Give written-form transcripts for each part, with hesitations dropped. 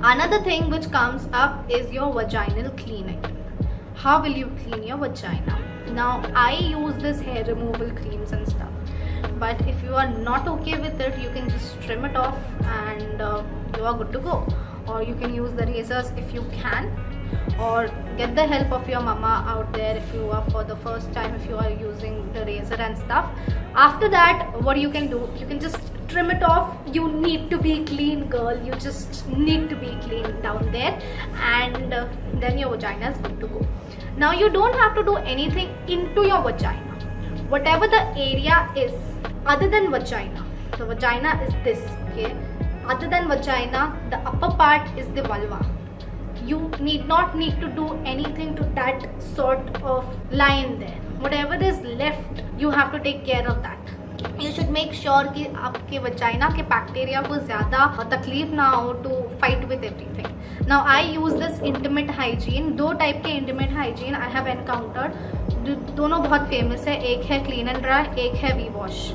Another thing which comes up is your vaginal cleaning. How will you clean your vagina? Now, I use this hair removal creams and stuff, but if you are not okay with it, you can just trim it off and you are good to go. Or you can use the razors if you can, or get the help of your mama out there if you are for the first time, if you are using the razor and stuff. After that, what you can do, you can just trim it off. You need to be clean, girl. You just need to be clean down there, and then your vagina is good to go. Now you don't have to do anything into your vagina. Whatever the area is other than vagina, the vagina is this, okay? Other than vagina, the upper part is the vulva. You need not need to do anything to that sort of line there. Whatever is left, you have to take care of that. You should make sure कि आपके vagina के bacteria को ज़्यादा तकलीफ ना हो to fight with everything. Now I use this intimate hygiene. दो type के intimate hygiene I have encountered. दोनों बहुत famous है. एक है clean and dry, एक है V-wash.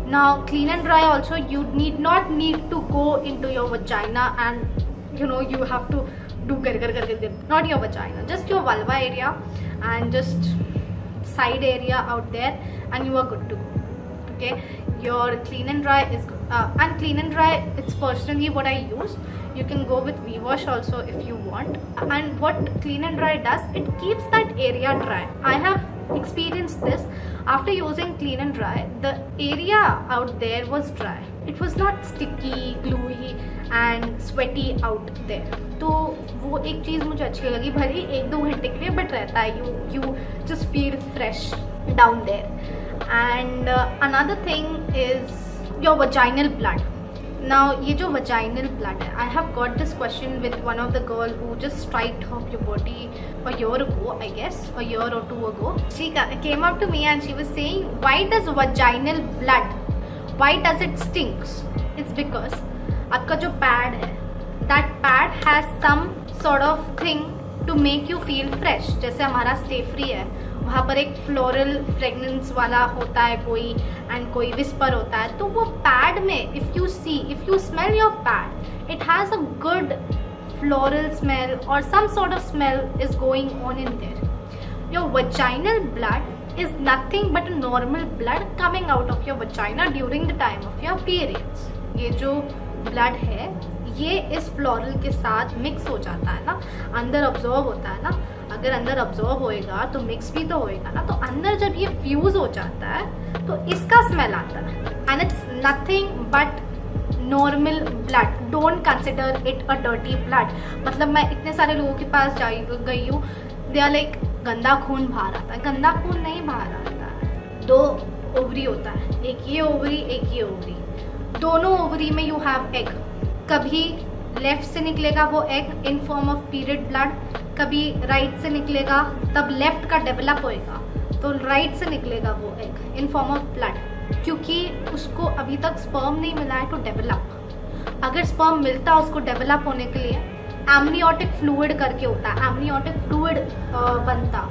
Now clean and dry also, you need not need to go into your vagina and you have to do not your vagina, just your vulva area and just side area out there, and you are good to go. Okay, your clean and dry is and clean and dry, it's personally what I use. You can go with V-wash also if you want. And what clean and dry does, it keeps that area dry. I have experienced this. After using clean and dry, the area out there was dry. It was not sticky, gluey and sweaty out there. तो वो एक चीज़ मुझे अच्छी लगी. भले 1-2 घंटे के लिए बट रहता है, you just feel fresh down there. And another thing is your vaginal blood. Now ये जो vaginal blood है, I have got this question with one of the girl who just tried her puberty a year ago, I guess, a year or 2 ago. She came up to me and she was saying, why does vaginal blood, why does it stinks? It's because आपका जो pad है, that pad has some sort of thing to make you feel fresh. जैसे हमारा stay free है, वहाँ पर एक floral fragrance वाला होता है कोई, एंड कोई विस्पर होता है. तो वो पैड में if you smell your pad, it has a good floral smell और some sort of smell is going on in there. Your vaginal blood is nothing but normal blood coming out of your vagina during the time of your periods. ये जो blood है ये इस floral के साथ mix हो जाता है ना, अंदर ऑब्जॉर्व होता है ना. अगर अंदर ऑब्जॉर्व होएगा तो मिक्स भी तो होएगा ना. तो अंदर जब ये फ्यूज हो जाता है तो इसका स्मेल आता है, and it's nothing but normal blood. Don't consider it a dirty blood. मतलब मैं इतने सारे लोगों के पास गई हूँ, दे आर लाइक गंदा खून बाहर आता है. गंदा खून नहीं बाहर आता है. 2 ओवरी होता है, एक ये ओवरी एक ये ओवरी. दोनों ओवरी में यू हैव एग. कभी लेफ्ट से निकलेगा वो egg in form of period blood, कभी राइट से निकलेगा, तब लेफ्ट का डेवलप होएगा तो राइट से निकलेगा वो egg in form of blood, क्योंकि उसको अभी तक स्पर्म नहीं मिला है टू डेवलप. अगर स्पर्म मिलता उसको डेवलप होने के लिए, एमनियोटिक फ्लूइड करके होता है, एमनियोटिक फ्लूइड बनता,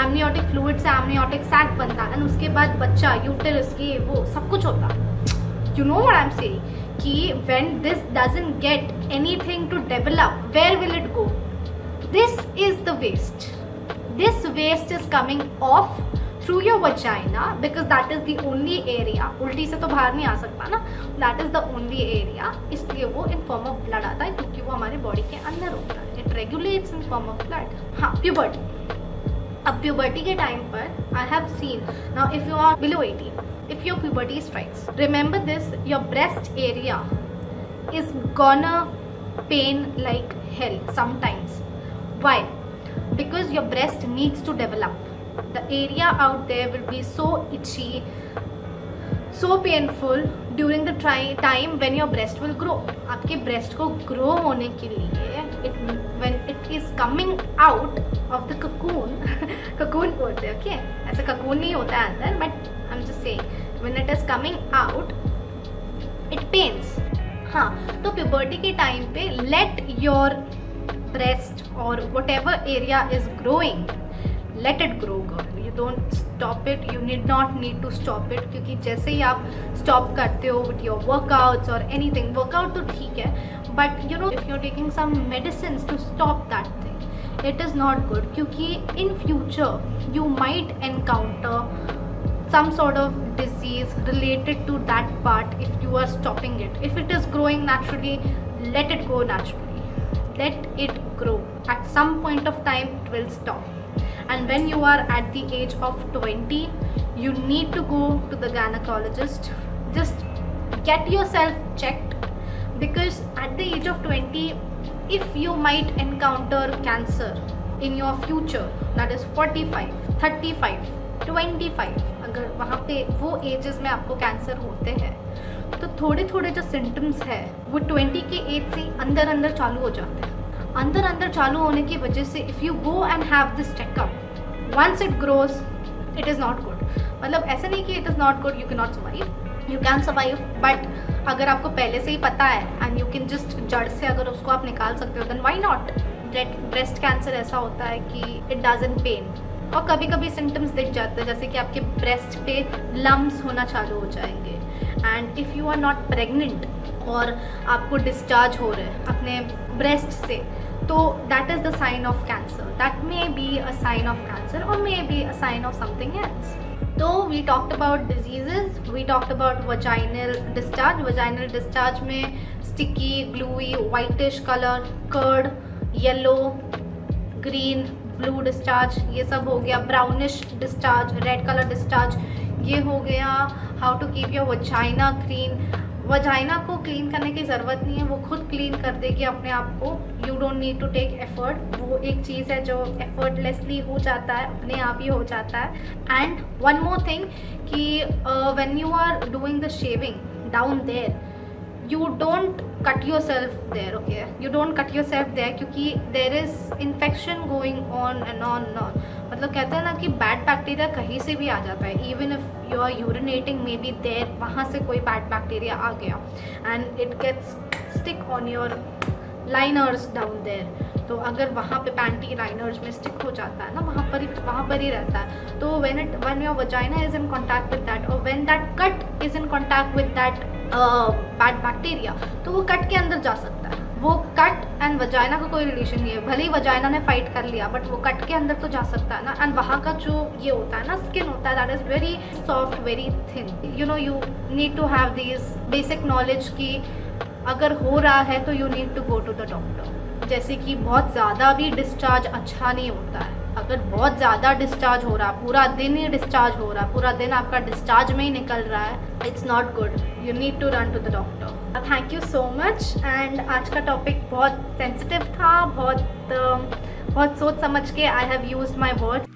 एमनियोटिक फ्लूइड से एमनियोटिक सैक बनता, एंड उसके बाद बच्चा, यूटेरस, ये वो सब कुछ होता. You know what I am saying कि when this doesn't get anything to develop, where will it go? This is the waste. This waste is coming off through your vagina because that is the only area. उल्टी से तो बाहर नहीं आ सकता ना. That is the only area. इसलिए वो in form of blood आता है क्योंकि वो हमारे बॉडी के अंदर होता है. It regulates in form of blood. हाँ, puberty. अब puberty के टाइम पर I have seen, now if you are below 18, if your puberty strikes, remember this, your breast area is gonna pain like hell sometimes. Why? Because your breast needs to develop. The area out there will be so itchy, so painful during the time when your breast will grow. आपके breast को grow होने के लिए, when it is coming out of the cocoon, cocoon बोलते हैं, okay? ऐसा cocoon नहीं होता है अंदर, but I'm just saying, when it is coming out, it pains. हाँ, तो puberty के टाइम पे let your breast or whatever area is growing, let it grow, girl. You don't stop it, you need to stop it, क्योंकि जैसे ही आप stop करते हो विथ योर वर्कआउट्स और एनीथिंग, वर्कआउट तो ठीक है, but you know if you are taking some medicine to stop that thing, it is not good, क्योंकि in future you might encounter some sort of disease related to that part if you are stopping it. If it is growing naturally, let it go naturally, let it grow. At some point of time it will stop, and when you are at the age of 20, you need to go to the gynecologist. Just get yourself checked, because at the age of 20, if you might encounter cancer in your future, that is 45, 35, 25, अगर वहाँ पे वो edges में आपको cancer होते हैं, तो थोड़े थोड़े जो सिम्टम्स है वो 20 के एज से अंदर अंदर चालू हो जाते हैं. अंदर अंदर चालू होने की वजह से if you go and have this checkup, once it grows, it is not good. मतलब ऐसा नहीं कि it is not good, you can not survive, you can survive, but अगर आपको पहले से ही पता है एंड यू कैन जस्ट जड़ से अगर उसको आप निकाल सकते हो, then why not. Breast cancer ऐसा होता है कि इट डजंट पेन, और कभी कभी सिम्टम्स दिख जाते हैं, जैसे कि आपके ब्रेस्ट पे लम्स होना चालू हो जाएंगे. And if you are not pregnant और आपको डिस्चार्ज हो रहे हैं अपने ब्रेस्ट से, तो that is the sign of cancer. That may be a sign of cancer और may be a sign of something else. तो we talked about diseases, we talked about vaginal discharge. Vaginal discharge में sticky, gluey, whitish colour, curd, yellow, green, blue discharge, ये सब हो गया. Brownish discharge, red colour discharge, ये हो गया. How to keep your vagina clean. Vagina को clean करने की ज़रूरत नहीं है, वो खुद क्लीन कर देगी अपने आप को. You don't need to take effort. वो एक चीज़ है जो एफर्टलेसली हो जाता है, अपने आप ही हो जाता है. एंड वन मोर थिंग कि when you are doing the shaving down there, you don't cut yourself there, okay, you don't cut yourself there, क्योंकि there is infection going on and on. मतलब कहते हैं ना कि बैड बैक्टीरिया कहीं से भी आ जाता है. Even if you are urinating maybe there, वहाँ से कोई बैड बैक्टीरिया आ गया and it gets stick on your liners down there. तो अगर वहाँ पे पैंटी लाइनर्स में स्टिक हो जाता है ना, वहाँ पर ही रहता है. तो when your vagina is in contact with that, or when that cut is in contact with that bad bacteria, तो वो कट के अंदर जा सकता है. वो कट एंड वजाइना का कोई रिलेशन नहीं है. भले ही वजाइना ने फाइट कर लिया, बट वो कट के अंदर तो जा सकता है ना. एंड वहाँ का जो ये होता है ना, स्किन होता है, that is very soft, very thin. You know you need to have this basic knowledge कि अगर हो रहा है तो you need to go to the doctor. जैसे कि बहुत ज़्यादा भी डिस्चार्ज अच्छा नहीं होता है. अगर बहुत ज़्यादा डिस्चार्ज हो रहा है, पूरा दिन ही डिस्चार्ज हो रहा है, पूरा दिन आपका डिस्चार्ज में ही निकल रहा है, it's not good. You need to run to the doctor. Thank you so much. And आज का टॉपिक बहुत सेंसिटिव था, बहुत सोच समझ के I have used my words.